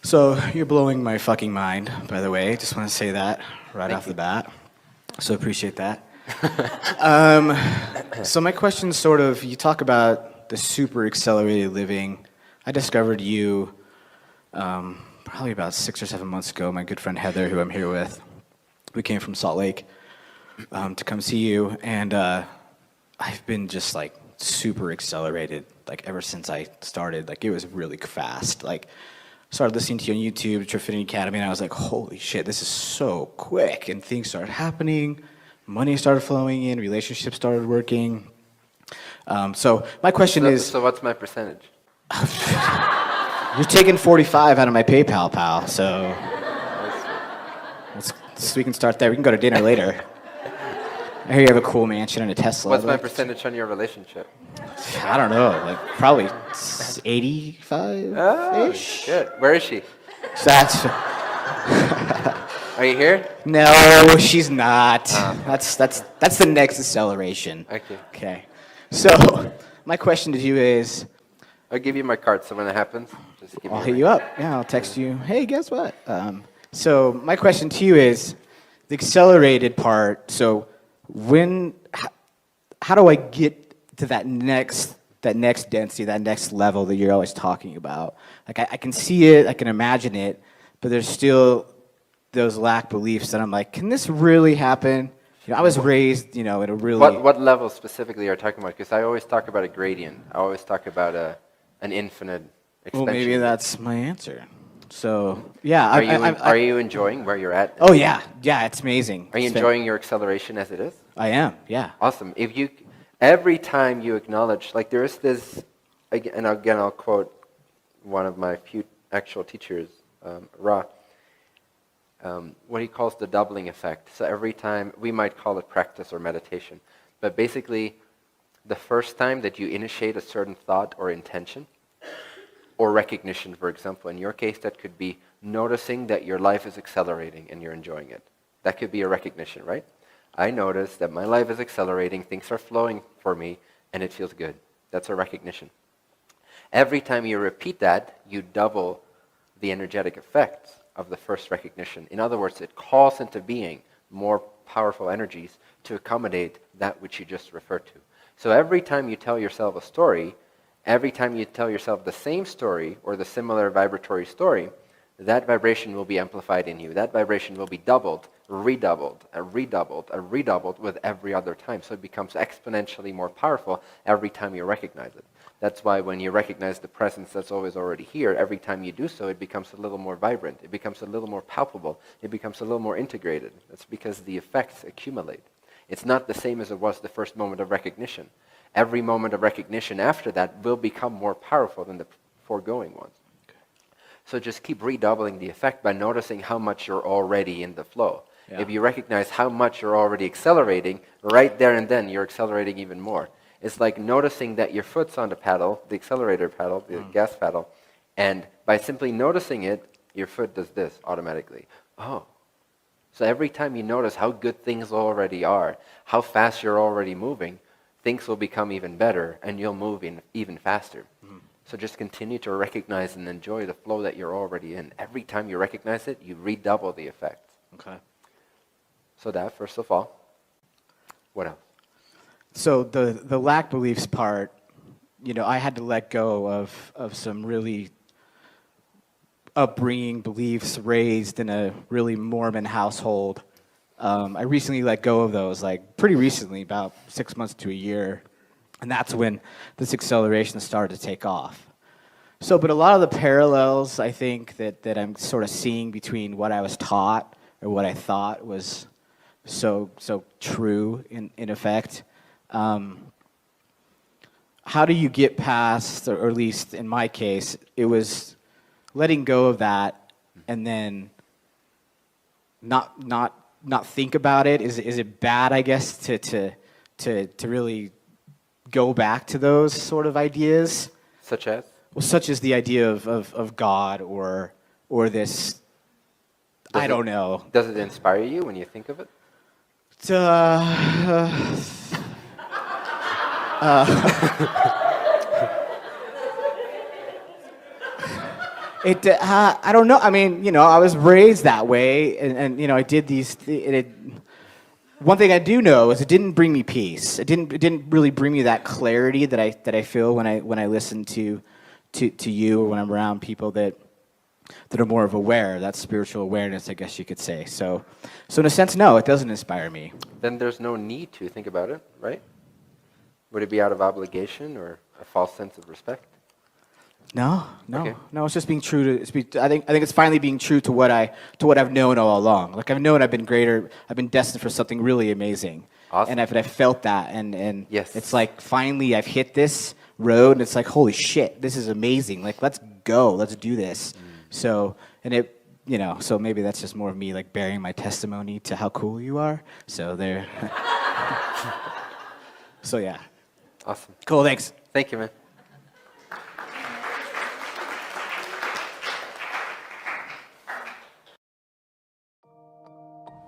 So you're blowing my fucking mind, by the way. Just want to say that right off the bat. So appreciate that. So my question sort of, you talk about the super accelerated living. I discovered you probably about 6 or 7 months ago. My good friend Heather, who I'm here with, we came from Salt Lake to come see you, and I've been just like super accelerated, like ever since I started. Like it was really fast. Like started listening to you on YouTube, Triffinity Academy, and I was like, holy shit, this is so quick. And things started happening, money started flowing in, relationships started working. So my question is... So what's my percentage? You're taking 45 out of my PayPal, pal, so we can start there. We can go to dinner later. I hear you have a cool mansion and a Tesla. What's my percentage on your relationship? I don't know, like probably 85-ish. Good. Where is she? That's... Are you here? No, she's not. That's the next acceleration. Okay. So, my question to you is... I'll give you my card, so when it happens, just give me I'll hit you up. Yeah, I'll text you, hey, guess what? So, my question to you is, the accelerated part, so how do I get to that next density, that next level that you're always talking about? Like, I can see it, I can imagine it, but there's still those lack beliefs that I'm like, can this really happen? You know, I was raised, in a really... What level specifically are you talking about? Because I always talk about a gradient. I always talk about an infinite expansion. Well, maybe that's my answer. So, yeah. Are you enjoying where you're at? Oh, yeah. Yeah, it's amazing. Are you enjoying your acceleration as it is? I am, yeah. Awesome. Every time you acknowledge, like there is this, and again I'll quote one of my few actual teachers, Ra, what he calls the doubling effect. So every time, we might call it practice or meditation, but basically the first time that you initiate a certain thought or intention, or recognition, for example, in your case that could be noticing that your life is accelerating and you're enjoying it. That could be a recognition, right? I notice that my life is accelerating, things are flowing for me, and it feels good. That's a recognition. Every time you repeat that, you double the energetic effects of the first recognition. In other words, it calls into being more powerful energies to accommodate that which you just referred to. So every time you tell yourself a story, every time you tell yourself the same story or the similar vibratory story, that vibration will be amplified in you. That vibration will be doubled, redoubled, and redoubled, and redoubled with every other time. So it becomes exponentially more powerful every time you recognize it. That's why when you recognize the presence that's always already here, every time you do so, it becomes a little more vibrant. It becomes a little more palpable. It becomes a little more integrated. That's because the effects accumulate. It's not the same as it was the first moment of recognition. Every moment of recognition after that will become more powerful than the foregoing ones. So just keep redoubling the effect by noticing how much you're already in the flow. Yeah. If you recognize how much you're already accelerating, right there and then you're accelerating even more. It's like noticing that your foot's on the pedal, the accelerator pedal, the gas pedal, and by simply noticing it, your foot does this automatically. Oh. So every time you notice how good things already are, how fast you're already moving, things will become even better and you'll move even faster. So just continue to recognize and enjoy the flow that you're already in. Every time you recognize it, you redouble the effect. Okay. So that, first of all. What else? So the lack beliefs part, I had to let go of some really upbringing beliefs raised in a really Mormon household. I recently let go of those, like pretty recently, about 6 months to a year. And that's when this acceleration started to take off. So, but a lot of the parallels, I think, that I'm sort of seeing between what I was taught or what I thought was so true in effect. How do you get past, or at least in my case, it was letting go of that and then not think about it? Is it bad, I guess, to really go back to those sort of ideas? Such as? Well, such as the idea of God or this, I don't know. Does it inspire you when you think of it? I don't know. I mean, I was raised that way, and I did these. One thing I do know is it didn't bring me peace. It didn't really bring me that clarity that I feel when I listen to you, or when I'm around people that are more of aware. That's spiritual awareness, I guess you could say. So in a sense, no, it doesn't inspire me. Then there's no need to think about it, right? Would it be out of obligation or a false sense of respect? No. Okay. No. It's just being true to. I think it's finally being true to what I've known all along. Like I've known I've been greater. I've been destined for something really amazing. Awesome. And I've felt that, and Yes. it's like finally I've hit this road, and it's like holy shit, this is amazing. Like let's go, let's do this. So so maybe that's just more of me like bearing my testimony to how cool you are. So there. So yeah. Awesome. Cool. Thanks. Thank you, man.